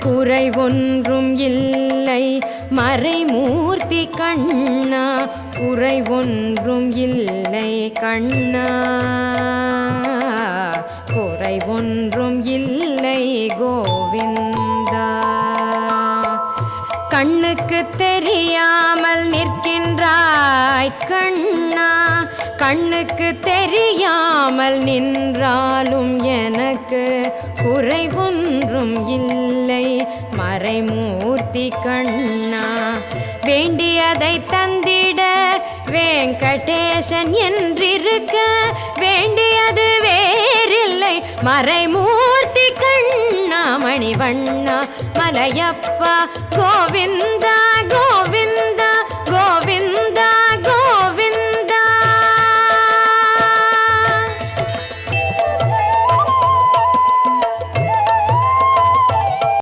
குறை ஒன்றும் இல்லை மறைமூர்த்தி கண்ணா, குறை ஒன்றும் இல்லை கண்ணா, குறை ஒன்றும் இல்லை கோவிந்தா. கண்ணுக்கு தெரியாமல் நிற்கின்றாய் கண்ணா, கண்ணுக்கு தெரியாமல் நின்றாலும் எனக்கு குறை ஒன்றும் இல்லை மறைமூர்த்தி கண்ணா. வேண்டியதை தந்திட வெங்கடேசன் என்றிருக்க, வேண்டியது வேறில்லை மறைமூர்த்தி கண்ணா. மணிவண்ணா மலையப்பா கோவிந்தா கோவிந்தா.